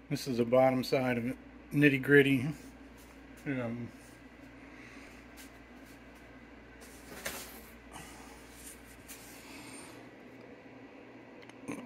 This is the bottom side of it. Nitty Gritty.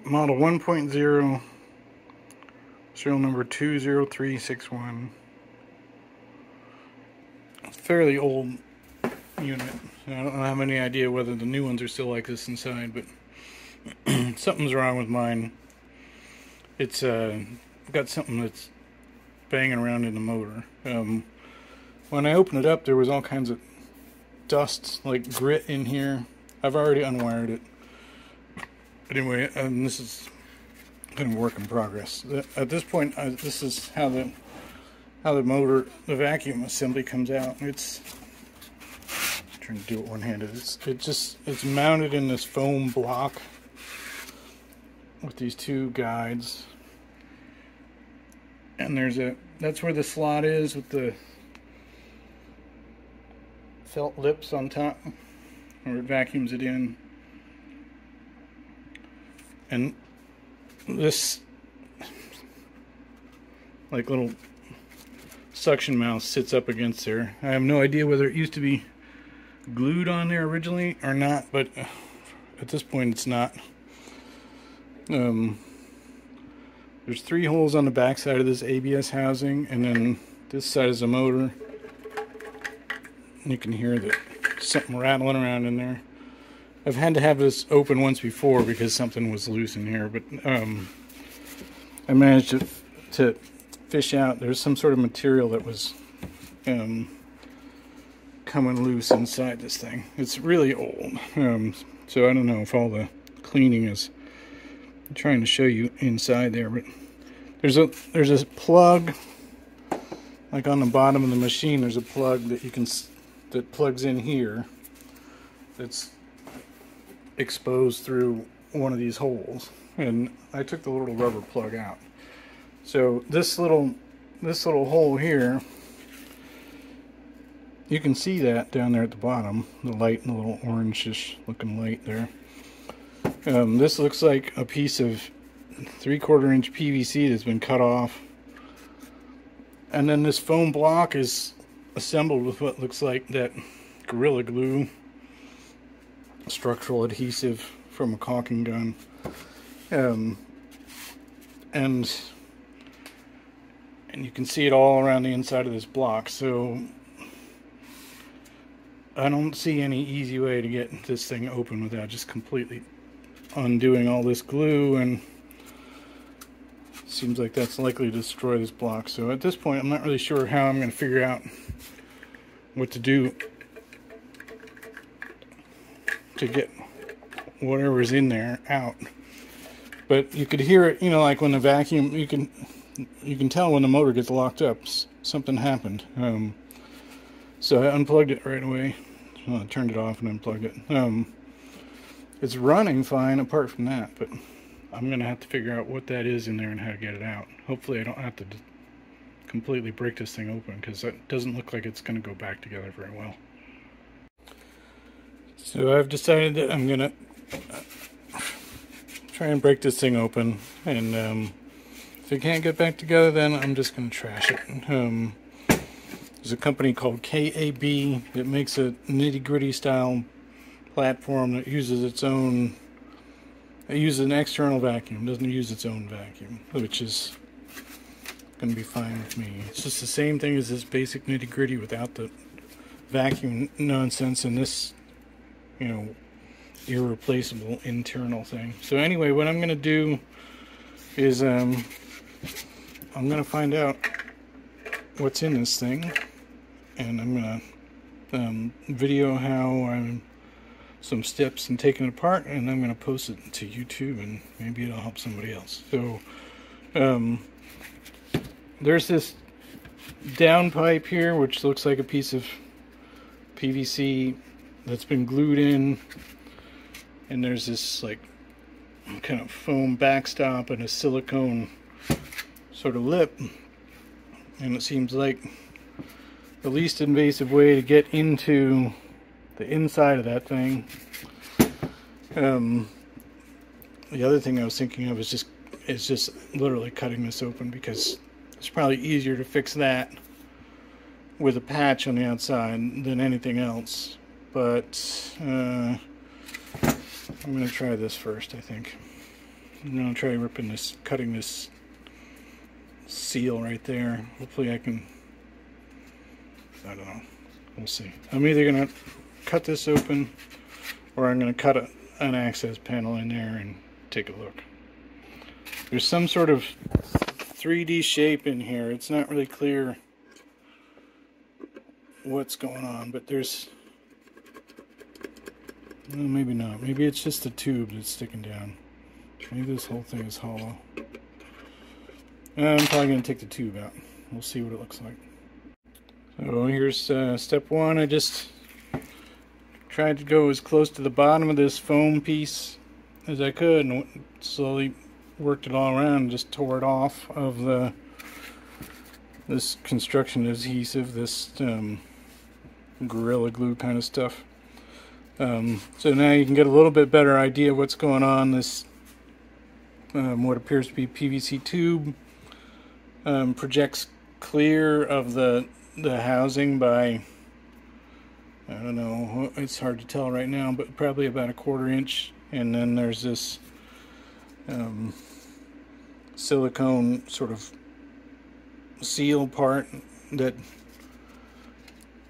Model 1.0, serial number 20361. Fairly old unit. I don't have any idea whether the new ones are still like this inside, but something's wrong with mine. It's got something that's banging around in the motor. When I opened it up, there was all kinds of dust, like grit in here. I've already unwired it. But anyway, this is kind of a work in progress. At this point, this is how the motor, the vacuum assembly comes out. It's I'm trying to do it one-handed. It's mounted in this foam block with these two guides, and that's where the slot is with the felt lips on top, where it vacuums it in. And this like little suction mouth sits up against there. I have no idea whether it used to be glued on there originally or not, but at this point it's not. There's 3 holes on the back side of this ABS housing, and then this side is the motor. You can hear something rattling around in there. I've had to have this open once before because something was loose in here, but I managed to fish out. There's some sort of material that was coming loose inside this thing. It's really old, so I don't know if all the cleaning is. I'm trying to show you inside there, but there's a plug, like on the bottom of the machine. There's a plug that plugs in here. That's exposed through one of these holes, and I took the little rubber plug out. So this little hole here, you can see that down there at the bottom, the light, and the little orangish looking light there. This looks like a piece of 3/4 inch PVC that's been cut off, and then this foam block is assembled with what looks like that Gorilla Glue structural adhesive from a caulking gun, and you can see it all around the inside of this block. So I don't see any easy way to get this thing open without just completely undoing all this glue, and it seems like that's likely to destroy this block. So at this point, I'm not really sure how I'm going to figure out what to do to get whatever's in there out. But you could hear it, like when the vacuum, you can tell when the motor gets locked up, something happened. So I unplugged it right away. Well, I turned it off and unplugged it. It's running fine apart from that, but I'm gonna have to figure out what that is in there and how to get it out. Hopefully I don't have to completely break this thing open, because it doesn't look like it's gonna go back together very well. So I've decided that I'm gonna try and break this thing open, and if it can't get back together, then I'm just gonna trash it. There's a company called KAB that makes a Nitty Gritty style platform that uses an external vacuum, doesn't use its own vacuum, which is gonna be fine with me. It's just the same thing as this basic Nitty Gritty without the vacuum nonsense and this irreplaceable internal thing. So anyway, what I'm going to do is I'm going to find out what's in this thing, and I'm going to video how some steps and taking it apart, and I'm going to post it to YouTube, and maybe it'll help somebody else. So there's this downpipe here, which looks like a piece of PVC that's been glued in, and there's this like kind of foam backstop and a silicone sort of lip, and it seems like the least invasive way to get into the inside of that thing. The other thing I was thinking of is just is just literally cutting this open, because it's probably easier to fix that with a patch on the outside than anything else. But I'm going to try this first, I think. I'm going to try cutting this seal right there. Hopefully I can, I don't know, we'll see. I'm either going to cut this open, or I'm going to cut an access panel in there and take a look. There's some sort of 3D shape in here. It's not really clear what's going on, but there's, well, maybe not. Maybe it's just a tube that's sticking down. Maybe this whole thing is hollow. I'm probably going to take the tube out. We'll see what it looks like. So here's step one. I just tried to go as close to the bottom of this foam piece as I could, and slowly worked it all around and just tore it off of this construction adhesive, this Gorilla Glue kind of stuff. So now you can get a little bit better idea what's going on. This what appears to be PVC tube projects clear of the housing by, I don't know, it's hard to tell right now, but probably about a 1/4 inch. And then there's this silicone sort of seal part that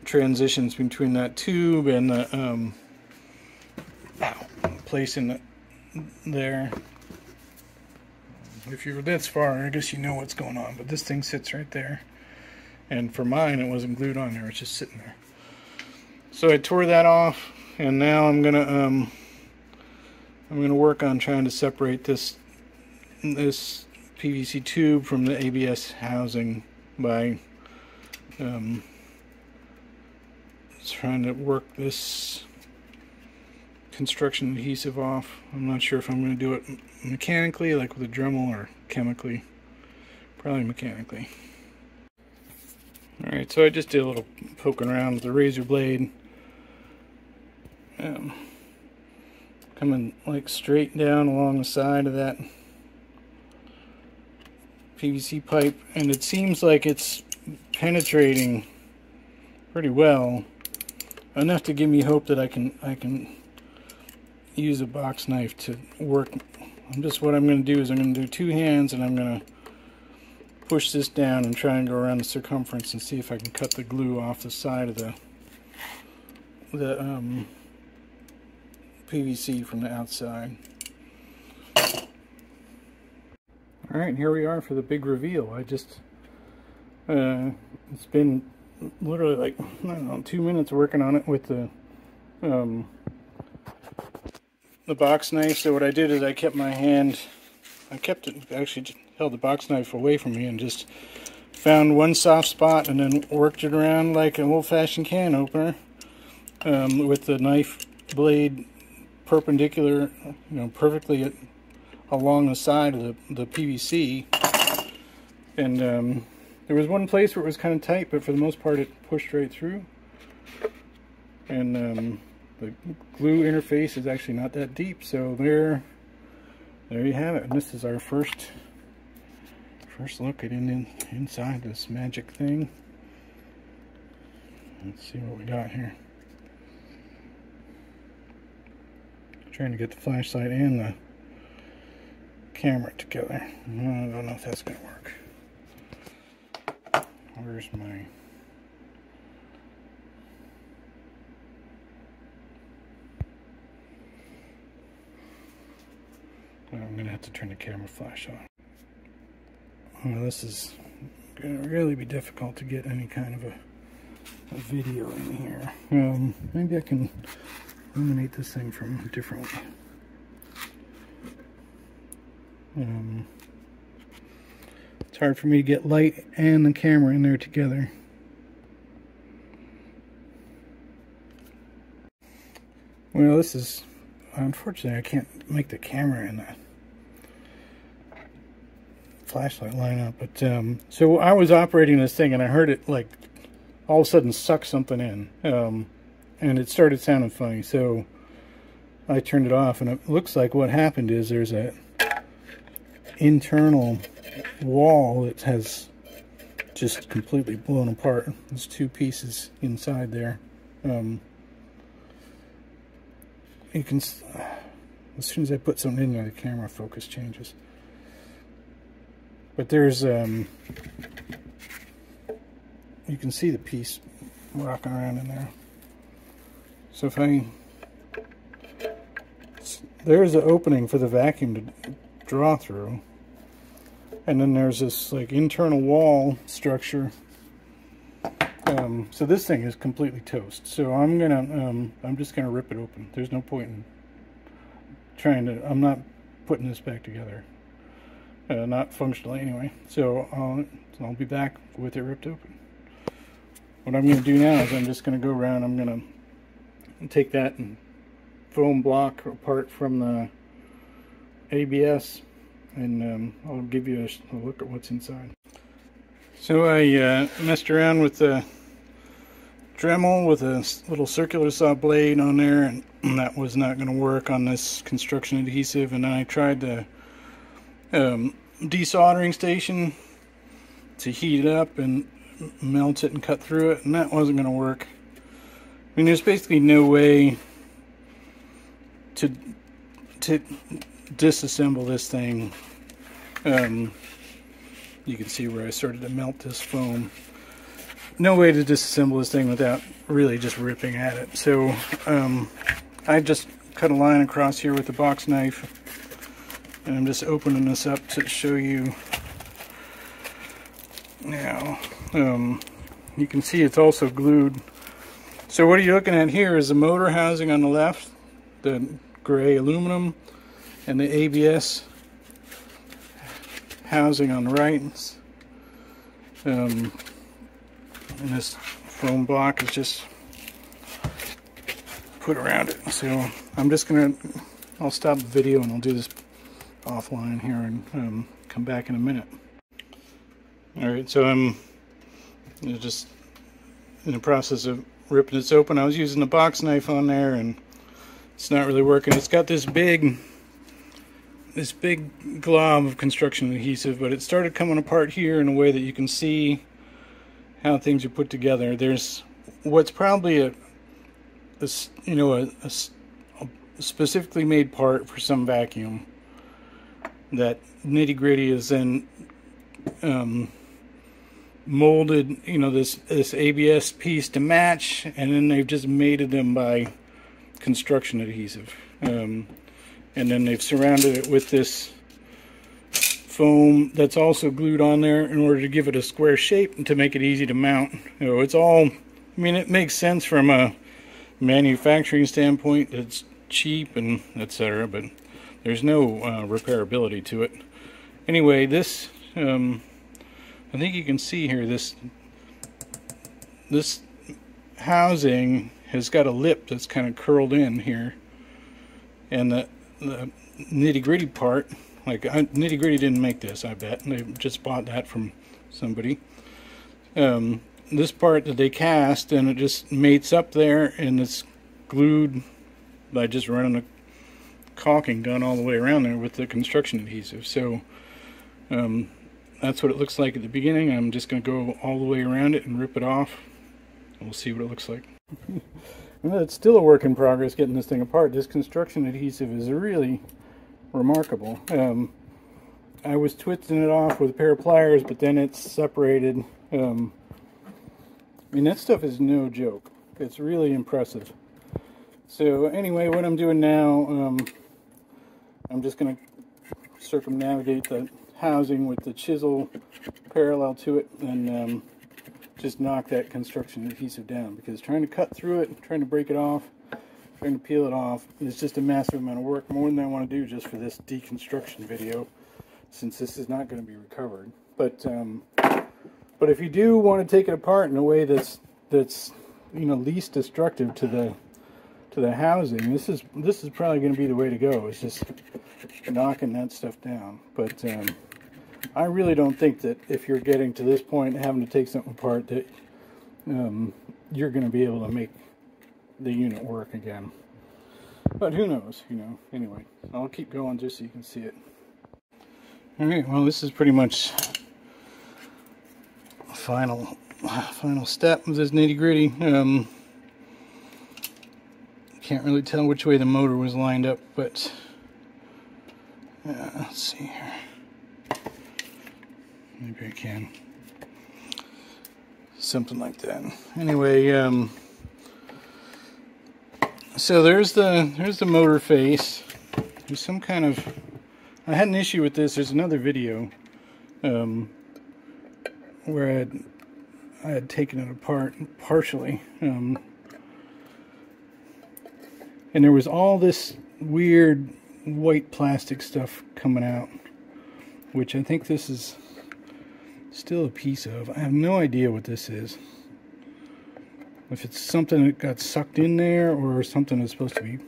transitions between that tube and the place in there. If you're this far, I guess you know what's going on, but this thing sits right there, and for mine it wasn't glued on there, it's just sitting there. So I tore that off, and now I'm gonna work on trying to separate this PVC tube from the ABS housing by trying to work this construction adhesive off. I'm not sure if I'm going to do it mechanically, like with a Dremel, or chemically. Probably mechanically. Alright, so I just did a little poking around with the razor blade. Coming like straight down along the side of that PVC pipe, and it seems like it's penetrating pretty well, enough to give me hope that I can use a box knife to work. What I'm going to do is I'm going to do 2 hands, and I'm going to push this down and try and go around the circumference and see if I can cut the glue off the side of the PVC from the outside. Alright, here we are for the big reveal. I just it's been literally like, I don't know, 2 minutes working on it with the box knife. So what I did is I kept actually held the box knife away from me and just found one soft spot and then worked it around like an old-fashioned can opener, with the knife blade perpendicular, perfectly along the side of the PVC. And there was one place where it was kind of tight, but for the most part it pushed right through. And the glue interface is actually not that deep, so there you have it. And this is our first look at inside this magic thing. Let's see what we got here. Trying to get the flashlight and the camera together. I don't know if that's going to work. Where's my... I'm going to have to turn the camera flash on. Well, this is going to really be difficult to get any kind of a video in here. Maybe I can illuminate this thing from a different way. It's hard for me to get light and the camera in there together. Well, this is, unfortunately, I can't make the camera and the flashlight line up. But so I was operating this thing and I heard it like all of a sudden suck something in, and it started sounding funny. So I turned it off, and it looks like what happened is there's a internal wall that has just completely blown apart. There's two pieces inside there. You can, as soon as I put something in there, the camera focus changes. But there's, you can see the piece rocking around in there. So if there's an opening for the vacuum to draw through. And then there's this like internal wall structure. So this thing is completely toast. So I'm just gonna rip it open. There's no point in trying to. I'm not putting this back together. Not functionally anyway. So I'll be back with it ripped open. What I'm gonna do now is I'm just gonna go around. I'm gonna take that and foam block apart from the ABS, and I'll give you a look at what's inside. So I messed around with the Dremel with a little circular saw blade on there, and that was not going to work on this construction adhesive. And then I tried the desoldering station to heat it up and melt it and cut through it, and that wasn't going to work. I mean, there's basically no way to disassemble this thing. You can see where I started to melt this foam. No way to disassemble this thing without really just ripping at it. So I just cut a line across here with the box knife, and I'm just opening this up to show you now. You can see it's also glued. So what you're looking at here is the motor housing on the left, the gray aluminum, and the ABS housing on the right. And this foam block is just put around it. So I'm just I'll stop the video and I'll do this offline here and come back in a minute. Alright, so I'm just in the process of ripping this open. I was using the box knife on there and it's not really working. It's got this big glob of construction adhesive, but it started coming apart here in a way that you can see how things are put together. There's what's probably a specifically made part for some vacuum that Nitty Gritty is then molded, this ABS piece to match, and then they've just mated them by construction adhesive. And then they've surrounded it with this foam that's also glued on there in order to give it a square shape and to make it easy to mount. It's all, I mean, it makes sense from a manufacturing standpoint. It's cheap and etc., but there's no repairability to it. Anyway, this I think you can see here, this housing has got a lip that's kind of curled in here, and the Nitty Gritty part, like Nitty Gritty didn't make this, I bet. They just bought that from somebody. This part that they cast, and it just mates up there, and it's glued by just running a caulking gun all the way around there with the construction adhesive. So that's what it looks like at the beginning. I'm just going to go all the way around it and rip it off. We'll see what it looks like. Well, it's still a work in progress getting this thing apart. This construction adhesive is really remarkable. I was twisting it off with a pair of pliers, but then it's separated. I mean, that stuff is no joke. It's really impressive. So anyway, what I'm doing now, I'm just going to circumnavigate the housing with the chisel parallel to it, and just knock that construction adhesive down, because trying to cut through it, trying to break it off, trying to peel it off, is just a massive amount of work, more than I want to do just for this deconstruction video, since this is not going to be recovered. But if you do want to take it apart in a way that's least destructive to the housing, this is probably going to be the way to go. It's just knocking that stuff down. But I really don't think that if you're getting to this point, having to take something apart, that you're going to be able to make the unit work again. But who knows, Anyway, I'll keep going just so you can see it. Alright, well, this is pretty much the final step of this Nitty Gritty. Can't really tell which way the motor was lined up, but let's see here. Maybe I can. Something like that. Anyway, so there's the motor face. There's some kind of, I had an issue with this. There's another video where I had taken it apart partially, and there was all this weird white plastic stuff coming out, which I think this is still a piece of. I have no idea what this is. If it's something that got sucked in there or something that's supposed to be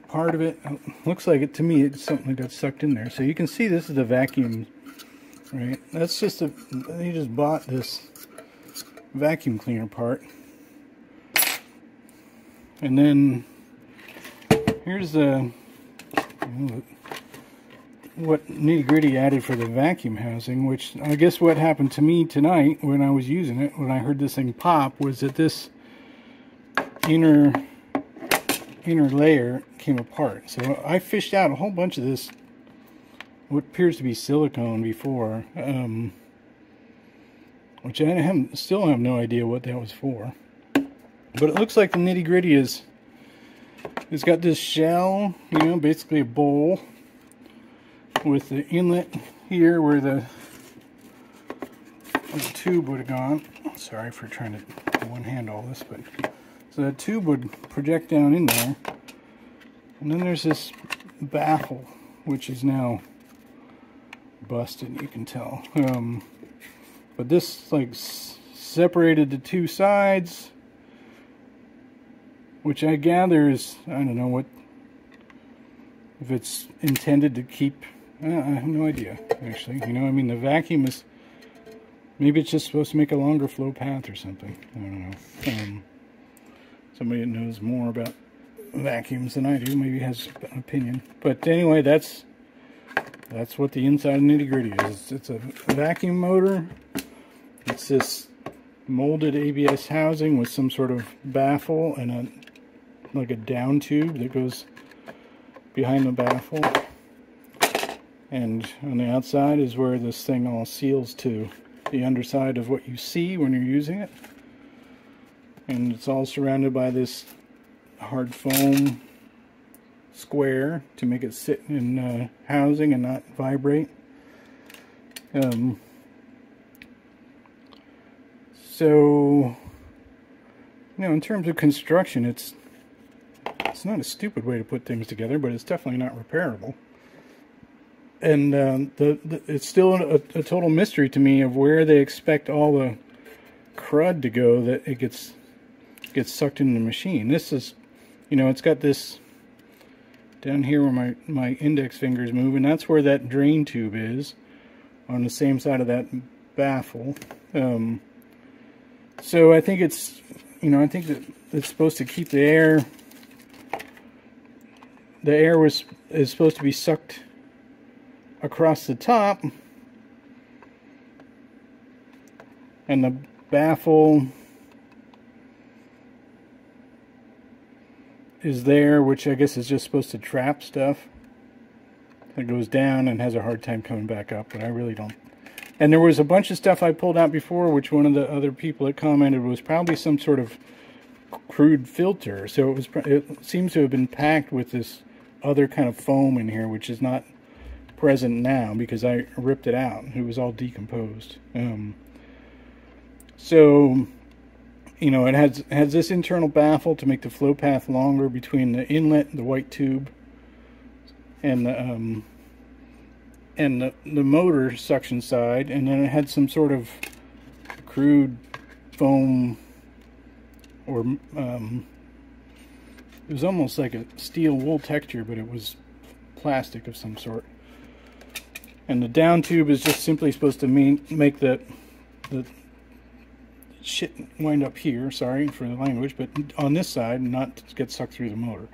part of it. Looks like it to me. It's something that got sucked in there. So you can see this is the vacuum, right? That's just a, they just bought this vacuum cleaner part. And then here's the what Nitty Gritty added for the vacuum housing, which I guess what happened to me tonight when I was using it, when I heard this thing pop, was that this inner layer came apart. So I fished out a whole bunch of this, what appears to be silicone before, which I still have no idea what that was for. But it looks like the Nitty Gritty it's got this shell, you know, basically a bowl with the inlet here where the tube would have gone. Sorry for trying to one-hand all this, but so that tube would project down in there, and then there's this baffle which is now busted, you can tell. But this like separated the two sides, which I gather is, I don't know what, if it's intended to keep, I have no idea, actually. You know, I mean, the vacuum is, maybe it's just supposed to make a longer flow path or something. I don't know. Somebody that knows more about vacuums than I do maybe has an opinion. But anyway, that's what the inside of Nitty Gritty is. It's a vacuum motor. It's this molded ABS housing with some sort of baffle and like a down tube that goes behind the baffle. And on the outside is where this thing all seals to, the underside of what you see when you're using it. And it's all surrounded by this hard foam square to make it sit in housing and not vibrate. So, you know, in terms of construction, it's not a stupid way to put things together, but it's definitely not repairable. And it's still a total mystery to me of where they expect all the crud to go that it gets sucked into the machine. This is, you know, it's got this down here where my index finger is moving. That's where that drain tube is, on the same side of that baffle. So I think it's, you know, I think that it's supposed to keep the air. The air is supposed to be sucked across the top, and the baffle is there, which I guess is just supposed to trap stuff. It goes down and has a hard time coming back up, but I really don't. And there was a bunch of stuff I pulled out before, which one of the other people that commented was probably some sort of crude filter. So it seems to have been packed with this other kind of foam in here, which is not present now because I ripped it out. It was all decomposed. So, you know, it has this internal baffle to make the flow path longer between the inlet, the white tube, and the motor suction side, and then it had some sort of crude foam, or it was almost like a steel wool texture, but it was plastic of some sort. And the down tube is just simply supposed to make the shit wind up here, sorry for the language, but on this side, not to get sucked through the motor.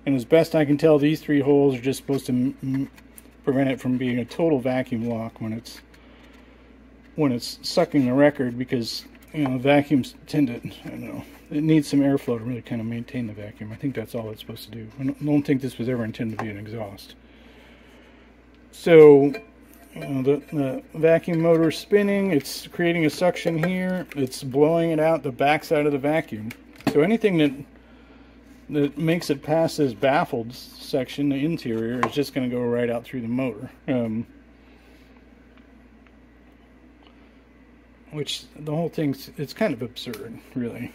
And as best I can tell, these three holes are just supposed to prevent it from being a total vacuum lock when it's sucking the record, because vacuums tend to, I don't know, it needs some airflow to really kind of maintain the vacuum. I think that's all it's supposed to do. I don't think this was ever intended to be an exhaust. So the vacuum motor is spinning, it's creating a suction here, it's blowing it out the backside of the vacuum. So anything that makes it past this baffled section, the interior, is just going to go right out through the motor. Which the whole thing's, it's kind of absurd, really.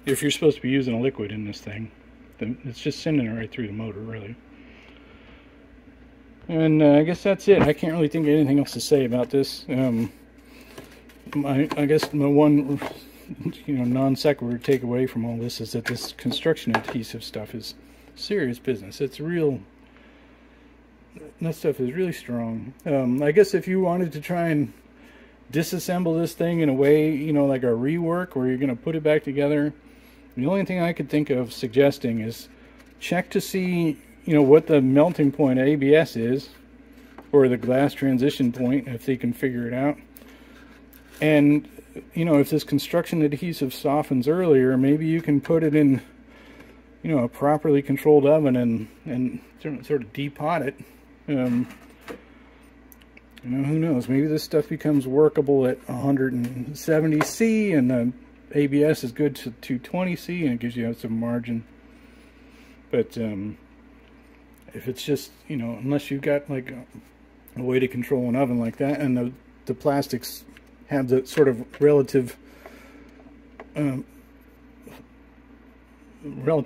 If you're supposed to be using a liquid in this thing, then it's just sending it right through the motor, really. And I guess that's it. I can't really think of anything else to say about this. I guess my one non sequitur takeaway from all this is that this construction adhesive stuff is serious business. It's real. That stuff is really strong. I guess if you wanted to try and disassemble this thing in a way, like a rework where you're going to put it back together, the only thing I could think of suggesting is check to see what the melting point of ABS is, or the glass transition point, if they can figure it out. And if this construction adhesive softens earlier, maybe you can put it in a properly controlled oven and sort of depot it. Who knows, maybe this stuff becomes workable at 170C and the ABS is good to 220C and it gives you some margin. But if it's just, unless you've got like a way to control an oven like that, and the plastics have the sort of relative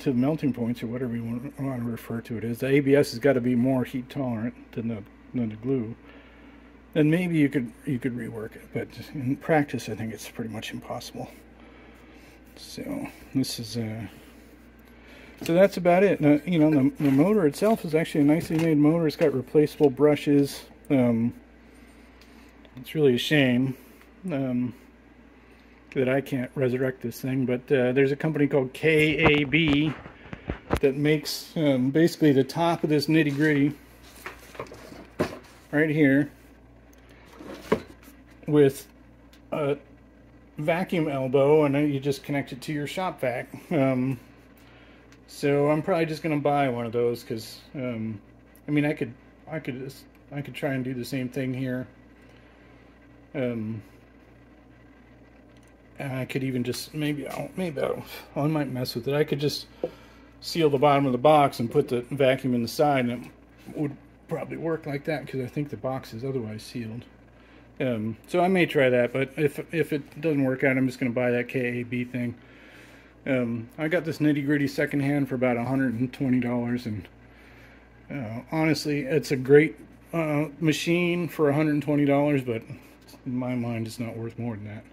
melting points, or whatever you want to refer to it as, the ABS has got to be more heat tolerant than the glue, then maybe you could rework it. But in practice, I think it's pretty much impossible. So this is so that's about it. Now, the motor itself is actually a nicely made motor. It's got replaceable brushes. It's really a shame that I can't resurrect this thing, but there's a company called KAB that makes basically the top of this Nitty Gritty right here with a vacuum elbow, and then you just connect it to your shop vac. So I'm probably just going to buy one of those, because I mean, I could try and do the same thing here. And I could even just maybe I might mess with it. I could just seal the bottom of the box and put the vacuum in the side, and it would probably work like that, because I think the box is otherwise sealed. So I may try that, but if it doesn't work out, I'm just going to buy that KAB thing. I got this Nitty Gritty secondhand for about $120, and honestly, it's a great machine for $120, but in my mind, it's not worth more than that.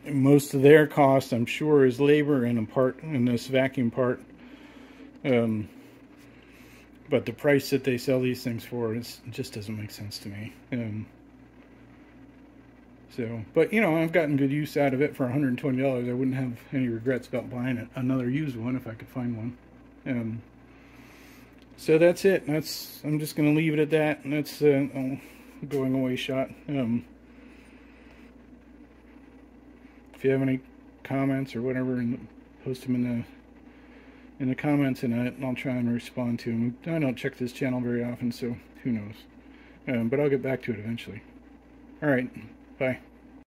Most of their cost, I'm sure, is labor and a part in this vacuum part. But the price that they sell these things for just doesn't make sense to me. But I've gotten good use out of it for $120. I wouldn't have any regrets about buying another used one if I could find one. So that's it. I'm just going to leave it at that. And that's a going away shot. If you have any comments or whatever, post them in the comments, and I'll try and respond to them. I don't check this channel very often, so who knows. But I'll get back to it eventually. Alright, bye.